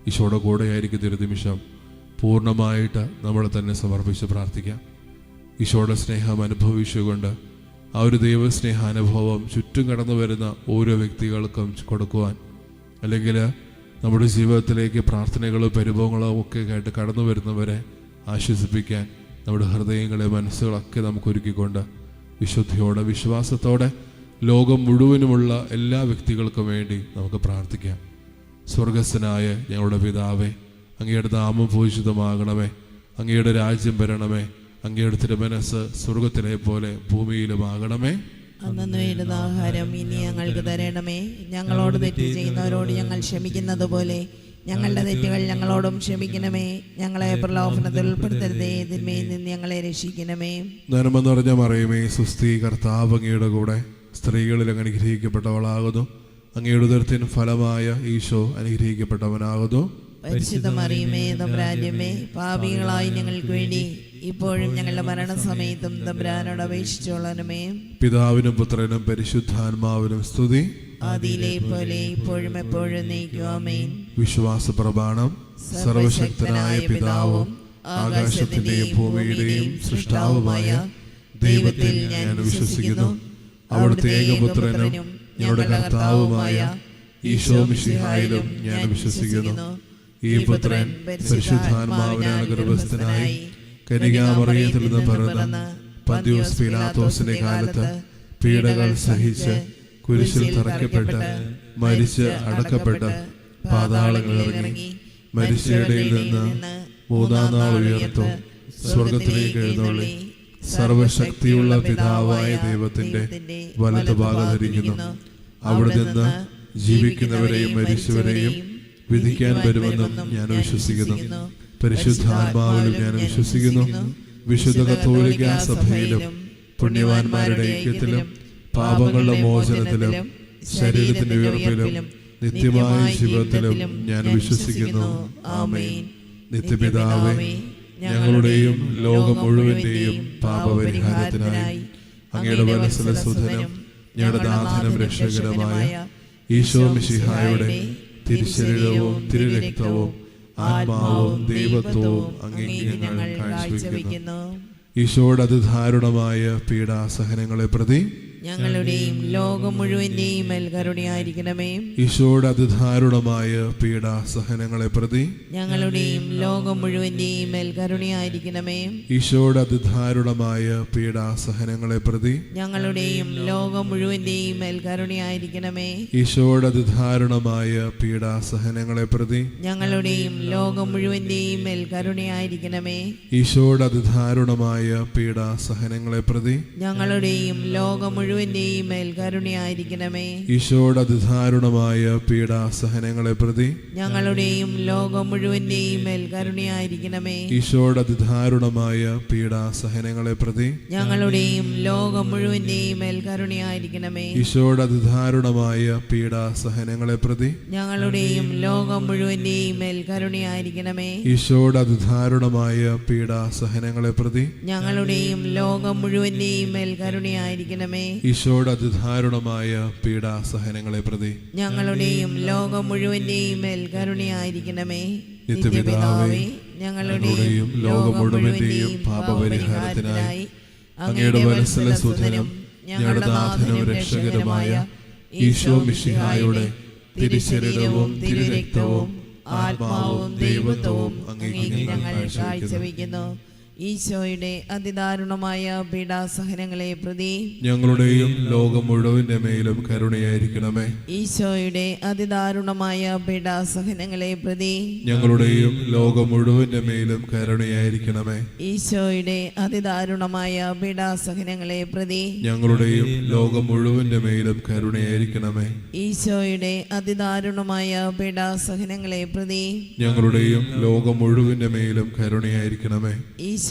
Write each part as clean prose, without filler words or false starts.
ഈശോയുടെ കൂടെ ആയിരിക്കുന്ന ഒരു നിമിഷം പൂർണ്ണമായിട്ട് നമ്മളെ തന്നെ സമർപ്പിച്ച് പ്രാർത്ഥിക്കാം. ഈശോയുടെ സ്നേഹം അനുഭവിച്ചുകൊണ്ട് ആ ഒരു ദൈവസ്നേഹാനുഭവം ചുറ്റും കടന്നു വരുന്ന ഓരോ വ്യക്തികൾക്കും കൊടുക്കുവാൻ, അല്ലെങ്കിൽ നമ്മുടെ ജീവിതത്തിലേക്ക് പ്രാർത്ഥനകളും പരിഭവങ്ങളും ഒക്കെ ആയിട്ട് കടന്നു വരുന്നവരെ ആശ്വസിപ്പിക്കാൻ നമ്മുടെ ഹൃദയങ്ങളെ മനസ്സുകളൊക്കെ നമുക്ക് ഒരുക്കിക്കൊണ്ട് വിശുദ്ധിയോടെ വിശ്വാസത്തോടെ ലോകം മുഴുവനുമുള്ള എല്ലാ വ്യക്തികൾക്കും വേണ്ടി നമുക്ക് പ്രാർത്ഥിക്കാം. സ്വർഗസ്ഥനായ ഞങ്ങളുടെ പിതാവേ, അങ്ങയുടെ നാമം പൂജിതമാകണമേ, അങ്ങയുടെ രാജ്യം വരണമേ, അങ്ങയുടെ തിരുമനസ്സ് സ്വർഗത്തിലെ പോലെ ഭൂമിയിലുമാകണമേ. അന്നു വേണ്ടുന്ന ആഹാരം ഇനി ഞങ്ങൾക്ക് തരണമേ. ഞങ്ങളോട് തെറ്റ് ചെയ്യുന്നവരോട് ഞങ്ങൾ ക്ഷമിക്കുന്നത് പോലെ ഞങ്ങളുടെ തെറ്റുകൾ ഞങ്ങളോടും ക്ഷമിക്കണമേ. ഞങ്ങളെ പ്രലോഭനത്തിൽ ഉൾപ്പെടുത്തരുതേ, തിന്മയിൽ നിന്ന് ഞങ്ങളെ രക്ഷിക്കണമേ. നന്മ നിറഞ്ഞ മറിയമേ, സുസ്ഥി, കർത്താവ് അങ്ങയുടെ കൂടെ സ്ത്രീകളിൽ അങ്ങ് അനുഗ്രഹിക്കപ്പെട്ടവളാകുന്നു. അങ്ങയുടെ ഉദരത്തിൻ ഫലമായ ഈശോ അനുഗ്രഹിക്കപ്പെട്ടവനാകുന്നു. പരിശുദ്ധ മറിയമേ, തമ്പുരാന്റമ്മേ, പാപികളായി ഞങ്ങൾക്ക് വേണ്ടി ഇപ്പോഴും ഞങ്ങളുടെ മരണസമയത്തും തമ്പുരാനോട് അപേക്ഷിച്ചോളണമേ. പിതാവിനും പുത്രനും പരിശുദ്ധാത്മാവിനും സ്തുതി, ആദിയിലെ പോലെ ഇപ്പോഴും എപ്പോഴും എന്നേക്കും ആമേൻ. വിശ്വാസ പ്രമാണം. സർവശക്തനായ പിതാവും ആകാശത്തിന്റെയും ഭൂമിയുടെയും സൃഷ്ടാവുമായ ദൈവത്തിൽ ഞാൻ വിശ്വസിക്കുന്നു. അവിടുത്തെ ഏകപുത്രനും ഞങ്ങളുടെ കർത്താവുമായ ഈശോ മിശിഹായിലും ഞാൻ വിശ്വസിക്കുന്നു. ഈ പുത്രൻ പരിശുദ്ധാത്മാവിനാൽ ഗർഭസ്ഥനായി കന്യകാമറിയത്തിൽ നിന്ന് പിറന്ന് പന്തിയോസ് പീലാത്തോസിന്റെ കാലത്ത് പീഡകൾ സഹിച്ച് കുരിശിൽ തറയ്ക്കപ്പെട്ട് മരിച്ച് അടക്കപ്പെട്ട് പാതാളങ്ങളിൽ ഇറങ്ങി മരിച്ചയിടയിൽ നിന്ന് മൂന്നാം നാൾ ഉയർത്തു സ്വർഗത്തിലേക്ക് എഴുന്നള്ളി സർവശക്തിയുള്ള പിതാവായ ദൈവത്തിന്റെ വലത്ത് ഭാഗത്തിരിക്കുന്നു. അവിടെ നിന്ന് ജീവിക്കുന്നവരെയും മരിച്ചവരെയും വിധിക്കാൻ വരുമെന്നും ഞാൻ വിശ്വസിക്കുന്നു. പരിശുദ്ധാത്മാവിലും ഞാൻ വിശ്വസിക്കുന്നു. വിശുദ്ധ കത്തോലിക്ക സഭയിലും പുണ്യവാന്മാരുടെ ഐക്യത്തിലും പാപങ്ങളുടെ മോചനത്തിലും ശരീരത്തിന്റെ ഉയർപ്പിലും നിത്യമായ ജീവിതത്തിലും ഞാൻ വിശ്വസിക്കുന്നു. ആമേൻ. നിത്യപിതാവേ, ഞങ്ങളുടെയും ലോകം മുഴുവന്റെയും പാപപരിഹാരത്തിനായി അങ്ങയുടെ വത്സലസുധനും ഞങ്ങളുടെ നാഥനും രക്ഷകരമായ ഈശോ മിശിഹായുടെ തിരുശരീരവും തിരുരക്തവും ആത്മാവും ദൈവത്വവും അങ്ങേക്ക് ഞങ്ങൾ കാഴ്ചവെക്കുന്നു. ഈശോയുടെ അതിദാരുണമായ പീഡാസഹനങ്ങളെ പ്രതി ഞങ്ങളുടെയും ലോകം മുഴുവന്റെയും മേൽ കരുണയായിരിക്കണമേ. ഈശോയുടെ അതിദാരുണമായ പീഡാസഹനങ്ങളെ പ്രതി ഞങ്ങളുടെയും ലോകം മുഴുവന്റെയും മേൽ കരുണയായിരിക്കണമേ. ഈശോയുടെ അതിദാരുണമായ പീഡാസഹനങ്ങളെ പ്രതി ഞങ്ങളുടെയും ലോകം മുഴുവന്റെയും മേൽ കരുണയായിരിക്കണമേ. ഈശോയുടെ അതിദാരുണമായ പീഡാസഹനങ്ങളെ പ്രതി ഞങ്ങളുടെയും ലോകം മുഴുവന്റെയും മേൽ കരുണയായിരിക്കണമേ. ഈശോയുടെ അതിദാരുണമായ പീഡാസഹനങ്ങളെ പ്രതി ഞങ്ങളുടെയും ലോകം മുഴുവന്റെയും മേൽ കരുണയായിരിക്കണമേ. ഈശോയുടെ അതിദാരുണമായ പീഡാസഹനങ്ങളെ പ്രതി ഞങ്ങളുടെയും ലോകം മുഴുവന്റെയും മേൽ കരുണയായിരിക്കണമേ. ഈശോയുടെ അതിദാരുണമായ പീഡാസഹനങ്ങളെ പ്രതി ഞങ്ങളുടെയും ലോകം മുഴുവന്റെയും മേൽ കരുണയായിരിക്കണമേ. ഈശോയുടെ അതിദാരുണമായ പീഡാസഹനങ്ങളെ പ്രതി ഞങ്ങളുടെയും ലോകം മുഴുവന്റെയും മേൽ കരുണയായിരിക്കണമേ. ഈശോയുടെ അതിദാരുണമായ പീഡാസഹനങ്ങളെ പ്രതി ഞങ്ങളുടെയും ലോകം മുഴുവന്റെയും മേൽ കരുണയായിരിക്കണമേ. ഈശോയുടെ അതിദാരുണമായ പീഡാസഹനങ്ങളെ പ്രതി ഞങ്ങളുടെയും ലോകം മുഴുവന്റെയും മേൽ കരുണയായിരിക്കണമേ. നിത്യപിതാവേ, ഞങ്ങളുടെയും ലോകം മുഴുവന്റെയും പാപപരിഹാരത്തിനായി അങ്ങയുടെ വത്സലസുധനും ഞങ്ങളുടെ നാഥനും രക്ഷകരമായ ഈശോ മിശിഹായുടെ തിരുശരീരവും തിരുരക്തവും ആത്മാവും ദൈവത്വവും അങ്ങേക്ക് ഞങ്ങൾ കാഴ്ചവെക്കുന്നു. ഈശോയുടെ അതിദാരുണമായ പീഡാസഹനങ്ങളെ പ്രതി ഞങ്ങളുടെയും ലോകം മുഴുവന്റെ മേലും കരുണയായിരിക്കണമേ. ഈശോയുടെ അതിദാരുണമായ പീഡാസഹനങ്ങളെ പ്രതി ഞങ്ങളുടെയും ലോകം മുഴുവന്റെ മേലും കരുണയായിരിക്കണമേ. ഈശോയുടെ അതിദാരുണമായ പീഡാസഹനങ്ങളെ പ്രതി ഞങ്ങളുടെയും ലോകം മുഴുവന്റെ മേലും കരുണയായിരിക്കണമേ. ഈശോയുടെ അതിദാരുണമായ പീഡാസഹനങ്ങളെ പ്രതി ഞങ്ങളുടെയും ലോകം മുഴുവന്റെ മേലും കരുണയായിരിക്കണമേ.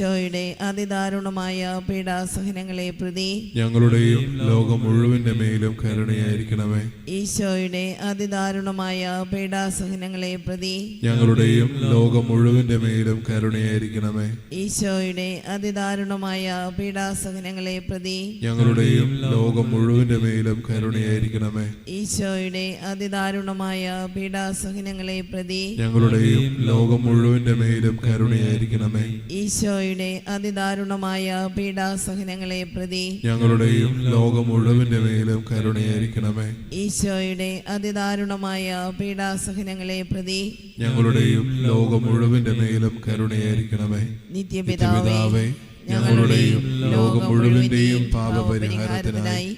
ഈശോയുടെ അതിദാരുണമായ പീഡാസഹനങ്ങളെ പ്രതി ഞങ്ങളുടെയും ലോകം മുഴുവന്റെ മേലും കരുണയായിരിക്കണമേ. ഈശോയുടെ അതിദാരുണമായ പീഡാസഹനങ്ങളെ പ്രതി ഞങ്ങളുടെയും ലോകം മുഴുവന്റെ മേലും കരുണയായിരിക്കണമേ. ഈശോയുടെ അതിദാരുണമായ പീഡാസഹനങ്ങളെ പ്രതി ഞങ്ങളുടെയും ലോകം മുഴുവന്റെ മേലും കരുണയായിരിക്കണമേ. ഈശോയുടെ അതിദാരുണമായ പീഡാസഹനങ്ങളെ പ്രതി ഞങ്ങളുടെയും ലോകം മുഴുവന്റെ മേലും കരുണയായിരിക്കണമേ. ഈശോയുടെ അതിദാരുണമായ പീഡാസഹനങ്ങളെ പ്രതി ഞങ്ങളുടെയും ലോകം മുഴുവന്റെ മേലും കരുണയായിരിക്കണമേ. ഈശോയുടെ അതിദാരുണമായ പീഡാസഹനങ്ങളെ പ്രതി ഞങ്ങളുടെയും ലോകം മുഴുവന്റെ മേലും കരുണയായിരിക്കണമേ. നിത്യപിതാവേ, ഞങ്ങളുടെയും ലോകം മുഴുവന്റെയും പാപപരിഹാരത്തിനായി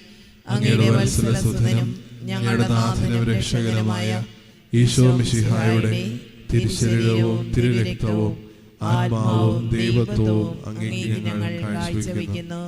അങ്ങയുടെ വത്സലസുതനും ഞങ്ങളുടെ നാഥനും രക്ഷകനുമായ ഈശോ മിശിഹായുടെ തിരുശരീരവും തിരുരക്തവും ആത്മാവും ദൈവത്വവും അങ്ങേക്ക് ഞങ്ങൾ കാഴ്ചവെക്കുന്നു.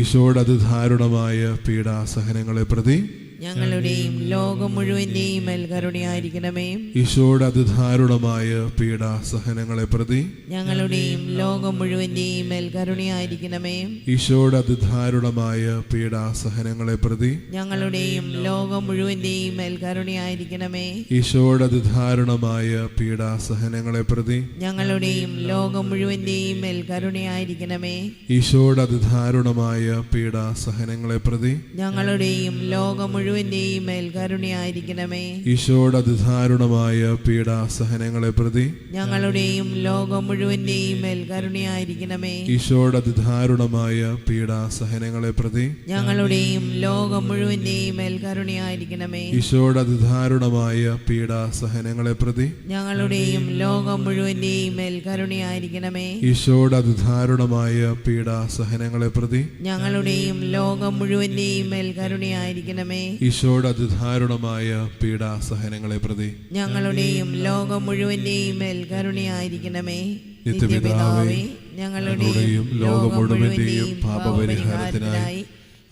ഈശോയുടെ അതിദാരുണമായ പീഡാസഹനങ്ങളെ പ്രതി ഞങ്ങളുടെയും ലോകം മുഴുവന്റെയും മേൽ കരുണയായിരിക്കണമേ. ഈശോയുടെ അതിദാരുണമായ പീഡാസഹനങ്ങളെ പ്രതി ഞങ്ങളുടെയും ലോകം മുഴുവന്റെയും മേൽ കരുണയായിരിക്കണമേ. ഈശോയുടെ അതിദാരുണമായ പീഡാസഹനങ്ങളെ പ്രതി ഞങ്ങളുടെയും ലോകം മുഴുവന്റെയും മേൽ കരുണയായിരിക്കണമേ. ഈശോയുടെ അതിദാരുണമായ പീഡാസഹനങ്ങളെ പ്രതി ഞങ്ങളുടെയും ലോകം മുഴുവന്റെയും മേൽ കരുണയായിരിക്കണമേ. ഈശോയുടെ അതിദാരുണമായ പീഡാസഹനങ്ങളെ പ്രതി ഞങ്ങളുടെയും ലോകം മുഴുവന്റെയും മേൽ കരുണയായിരിക്കണമേ. ഈശോയുടെ അതിദാരുണമായ പീഡാസഹനങ്ങളെ പ്രതി ഞങ്ങളുടെയും ലോകം മുഴുവന്റെയും മേൽ കരുണയായിരിക്കണമേ. ഈശോയുടെ അതിദാരുണമായ പീഡാസഹനങ്ങളെ പ്രതി ഞങ്ങളുടെയും ലോകം മുഴുവന്റെയും മേൽ കരുണയായിരിക്കണമേ. ഈശോയുടെ അതിദാരുണമായ പീഡാസഹനങ്ങളെ പ്രതി ഞങ്ങളുടെയും ലോകം മുഴുവന്റെയും മേൽ കരുണയായിരിക്കണമേ. ഈശോയുടെ അതിദാരുണമായ പീഡാസഹനങ്ങളെ പ്രതി ഞങ്ങളുടെയും ലോകം മുഴുവന്റെയും മേൽ കരുണയായിരിക്കണമേ. ഈശോയുടെ അതിദാരുണമായ പീഡാസഹനങ്ങളെ പ്രതി ഞങ്ങളുടെയും ലോകം മുഴുവന്റെയും മേൽ കരുണയായിരിക്കണമേ. നിത്യപിതാവേ, ഞങ്ങളുടെയും ലോകം മുഴുവന്റെയും പാപപരിഹാരത്തിനായി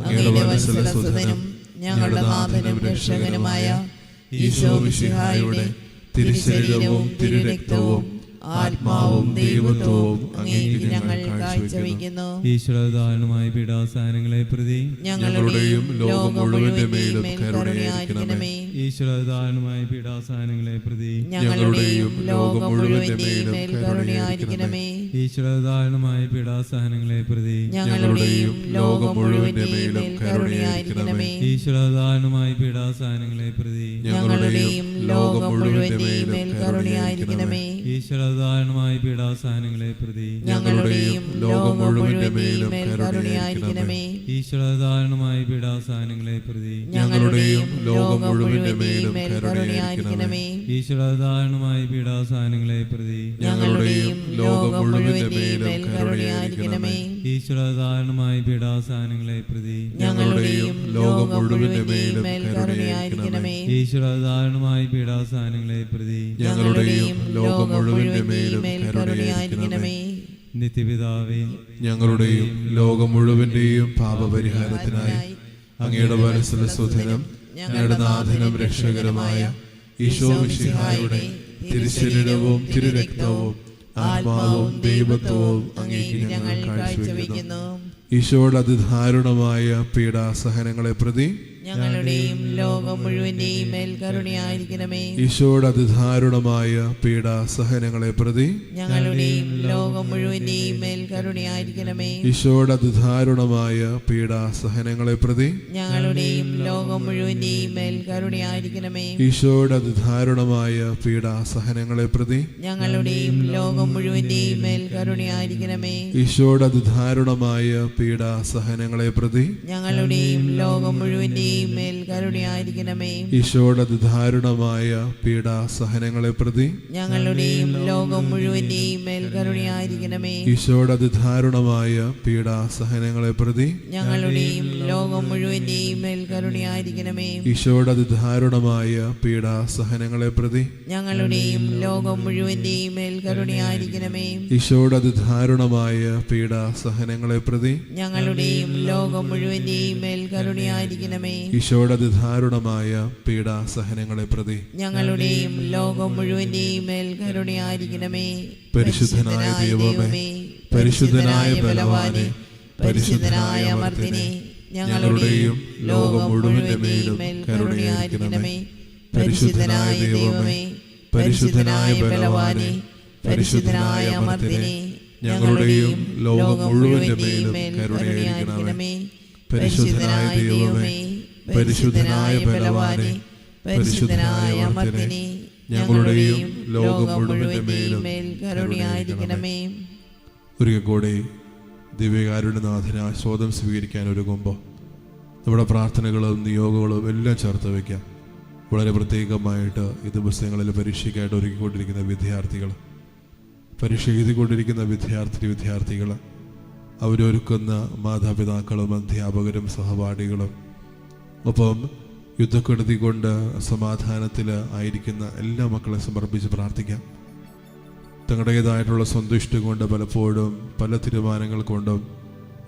അങ്ങയുടെ വത്സലസുതനും ഞങ്ങളുടെ നാഥനും രക്ഷകനുമായ ഈശോ മിശിഹായുടെ തിരുശരീരവും തിരുരക്തവും ആത്മാവും ദൈവത്വവും അങ്ങേക്ക് ഞങ്ങൾ കാഴ്ചവെക്കുന്നു. ഈശ്വരദാനമായ പീഡാസഹനങ്ങളെ പ്രതി ഞങ്ങളുടെയും ലോകം മുഴുവന്റെ മേലും കരുണയായിരിക്കണമേ. ഈശ്വരദാനമായ പീഡാസഹനങ്ങളെ പ്രതി ഞങ്ങളുടെയും ലോകം മുഴുവന്റെ മേൽ കരുണയായിരിക്കണമേ. ഈശ്വരദാനമായ പീഡാസഹനങ്ങളെ പ്രതി ഞങ്ങളുടെയും ലോകം മുഴുവന്റെ മേൽ കരുണയായിരിക്കണമേ. ഈശ്വരദാനമായ പീഡാസഹനങ്ങളെ പ്രതി ഞങ്ങളുടെയും ലോകം മുഴുവന്റെ മേൽ കരുണയായിരിക്കണമേ. ഈശ്വരദാനമായ പീഡാസഹനങ്ങളെ പ്രതി ഞങ്ങളുടെയും ലോകം മുഴുവന്റെ മേൽ കരുണയായിരിക്കണമേ. ഈശ്വരദാനമായ പീഡാസഹനങ്ങളെ പ്രതി ഞങ്ങളുടെയും ലോകം മുഴുവന്റെ മേലും കരുണയായിരിക്കണമേ. ഈശ്വരദാനമായ പീഡാസഹനങ്ങളെ പ്രതി ഞങ്ങളുടെയും ലോകം മുഴുവന്റെ മേൽ കരുണയായിരിക്കണമേ. ഈശ്വരദാനമായ പീഡാസഹനങ്ങളെ പ്രതി ഞങ്ങളുടെയും ലോകം മുഴുവന്റെ മേൽ കരുണയായിരിക്കണമേ. ഈശ്വരദാനമായ പീഡാസഹനങ്ങളെ പ്രതി ഞങ്ങളുടെയും ലോകം മുഴുവന്റെ മേലും കരുണയായിരിക്കണമേ. നിത്യപിതാവേ, ഞങ്ങളുടെയും ലോകം മുഴുവന്റെയും പാപപരിഹാരത്തിനായി അങ്ങയുടെ വത്സലസുതനും ഞങ്ങളുടെ നാഥനും രക്ഷകരുമായ ഈശോ മിശിഹായുടെ തിരുശരീരവും തിരുരക്തവും ആത്മാവും ദൈവത്വവും അങ്ങേക്ക് ഞങ്ങൾ കാഴ്ചവെക്കുന്നു. ഈശോയുടെ അതിദാരുണമായ പീഡാസഹനങ്ങളെ പ്രതി ഞങ്ങളുടെയും ലോകം മുഴുവന്റെയും മേൽ കരുണയായിരിക്കണമേ. ഈശോയുടെ അതിദാരുണമായ പീഡാസഹനങ്ങളെ പ്രതി ഞങ്ങളുടെയും ലോകം മുഴുവന്റെയും മേൽ കരുണയായിരിക്കണമേ. ഈശോയുടെ അതിദാരുണമായ പീഡാസഹനങ്ങളെ പ്രതി ഞങ്ങളുടെയും ലോകം മുഴുവന്റെയും മേൽ കരുണയായിരിക്കണമേ. ഈശോയുടെ അതിദാരുണമായ പീഡാസഹനങ്ങളെ പ്രതി ഞങ്ങളുടെയും ലോകം മുഴുവന്റെയും മേൽ കരുണയായിരിക്കണമേ. ഈശോയുടെ അതിദാരുണമായ പീഡാസഹനങ്ങളെ പ്രതി ഞങ്ങളുടെയും ലോകം മുഴുവന്റെയും മേൽ കരുണയായിരിക്കണമേ. ഈശോയുടെ അതിദാരുണമായ പീഡാസഹനങ്ങളെ പ്രതി ഞങ്ങളുടെയും ലോകം മുഴുവന്റെയും മേൽ കരുണയായിരിക്കണമേ. ഈശോയുടെ അതിദാരുണമായ പീഡാസഹനങ്ങളെ പ്രതി ഞങ്ങളുടെയും ലോകം മുഴുവന്റെയും മേൽ കരുണയായിരിക്കണമേ. ഈശോയുടെ അതിദാരുണമായ പീഡാസഹനങ്ങളെ പ്രതി ഞങ്ങളുടെയും ലോകം മുഴുവന്റെയും മേൽ കരുണയായിരിക്കണമേ. ഈശോയുടെ അതിദാരുണമായ പീഡാസഹനങ്ങളെ പ്രതി ഞങ്ങളുടെയും ലോകം മുഴുവന്റെയും മേൽ കരുണയായിരിക്കണമേ. ഈശോയുടെ അതിദാരുണമായ പീഡാസഹനങ്ങളെ പ്രതി ഞങ്ങളുടെയും ലോകം മുഴുവന്റെയും മേൽ കരുണയായിരിക്കണമേ. പരിശുദ്ധനായ ദൈവമേ, പരിശുദ്ധനായ ബലവാനെ, പരിശുദ്ധനായ അമർത്തിനെ, ഞങ്ങളുടെയും ലോകം മുഴുവന്റെ മേലും കരുണയായിരിക്കണമേ. പരിശുദ്ധനായ ദൈവമേ, പരിശുദ്ധനായ ബലവാനെ, പരിശുദ്ധനായ അമർത്തിനെ, ഞങ്ങളുടെയും ലോകം മുഴുവന്റെ മേലും കരുണയായിരിക്കണമേ. പരിശുദ്ധനായ ദൈവമേ, പരിശുദ്ധനായ ബലവാനെ, പരിശുദ്ധനായ അമർത്തിനെ, ഞങ്ങളുടെയും ലോകം മുഴുവന്റെ മേലും കരുണയായിരിക്കണമേ. ഒരിക്കൽ കൂടെ ദിവ്യകാരുണ്യനാഥന് ആസ്വാദം സ്വീകരിക്കാൻ ഒരുങ്ങുമ്പോൾ നമ്മുടെ പ്രാർത്ഥനകളും നിയോഗങ്ങളും എല്ലാം ചേർത്ത് വയ്ക്കാം. വളരെ പ്രത്യേകമായിട്ട് ഈ ദിവസങ്ങളിൽ പരീക്ഷയ്ക്കായിട്ട് ഒരുക്കിക്കൊണ്ടിരിക്കുന്ന വിദ്യാർത്ഥികൾ, പരീക്ഷ എഴുതിക്കൊണ്ടിരിക്കുന്ന വിദ്യാർത്ഥികൾ, അവരൊരുക്കുന്ന മാതാപിതാക്കളും അധ്യാപകരും സഹപാഠികളും, ഒപ്പം യുദ്ധക്കെടുതി കൊണ്ട് സമാധാനത്തിൽ ആയിരിക്കുന്ന എല്ലാ മക്കളെ സമർപ്പിച്ച് പ്രാർത്ഥിക്കാം. തങ്ങളുടേതായിട്ടുള്ള സന്തുഷ്ടി കൊണ്ട് പലപ്പോഴും പല തീരുമാനങ്ങൾ കൊണ്ടും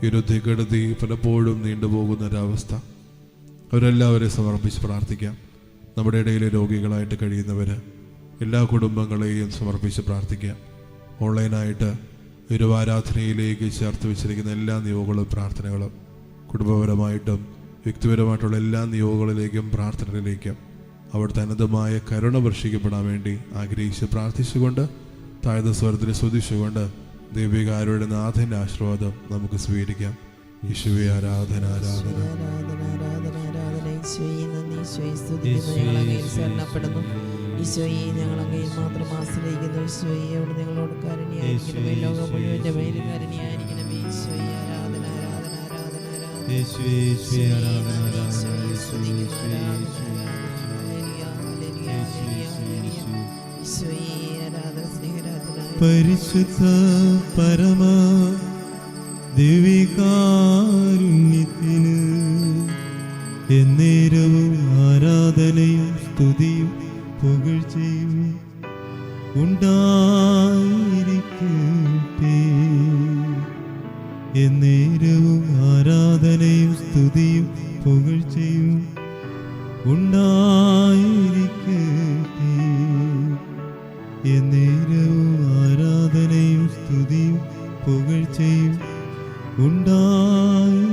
ഈ യുദ്ധക്കെടുതി പലപ്പോഴും നീണ്ടുപോകുന്നൊരവസ്ഥ, അവരെല്ലാവരെയും സമർപ്പിച്ച് പ്രാർത്ഥിക്കാം. നമ്മുടെ ഇടയിലെ രോഗികളായിട്ട് കഴിയുന്നവർ, എല്ലാ കുടുംബങ്ങളെയും സമർപ്പിച്ച് പ്രാർത്ഥിക്കാം. ഓൺലൈനായിട്ട് ഗുരുവാരാധനയിലേക്ക് ചേർത്ത് വെച്ചിരിക്കുന്ന എല്ലാ നിയോഗങ്ങളും പ്രാർത്ഥനകളും, കുടുംബപരമായിട്ടും വ്യക്തിപരമായിട്ടുള്ള എല്ലാ നിയോഗങ്ങളിലേക്കും പ്രാർത്ഥനകളിലേക്കും അവിടുത്തെ അനന്തമായ കരുണ വർഷിക്കപ്പെടാൻ വേണ്ടി ആഗ്രഹിച്ച് പ്രാർത്ഥിച്ചുകൊണ്ട് താഴ്ന്ന സ്വരത്തിൽ സ്തുതിച്ചുകൊണ്ട് ദൈവികാരുടെ നാഥൻ്റെ ആശീർവാദം നമുക്ക് സ്വീകരിക്കാം. യേശുവേ ആരാധന, ആരാധന. ഈശോയെ, ഞങ്ങൾ അങ്ങയിൽ മാത്രം ആശ്രയിക്കുന്നു. ഈശോയെ, അവിടെ ഞങ്ങളോട് കരുണയായിരിക്കണമേ. ലോകം മുഴുവന്റെ മേലും കരുണയായിരിക്കണമേ. ഈശോയെ, ആരാധന, ആരാധന, ആരാധന, ആരാധന. യേശുവേ, ആരാധന, ആരാധന. പരിശുദ്ധ പരമ ദിവ്യകാരുണ്യത്തിന് എന്നേരവും ആരാധനയും സ്തുതിയും പുകഴ്ചയും ഉണ്ടായിരിക്കട്ടെ. എന്നേരവും ആരാധനയും സ്തുതിയും പുകഴ്ചയും ഉണ്ടായിരിക്കട്ടെ. എന്നേരവും ആരാധനയും സ്തുതിയും പുകഴ്ചയും ഉണ്ടായി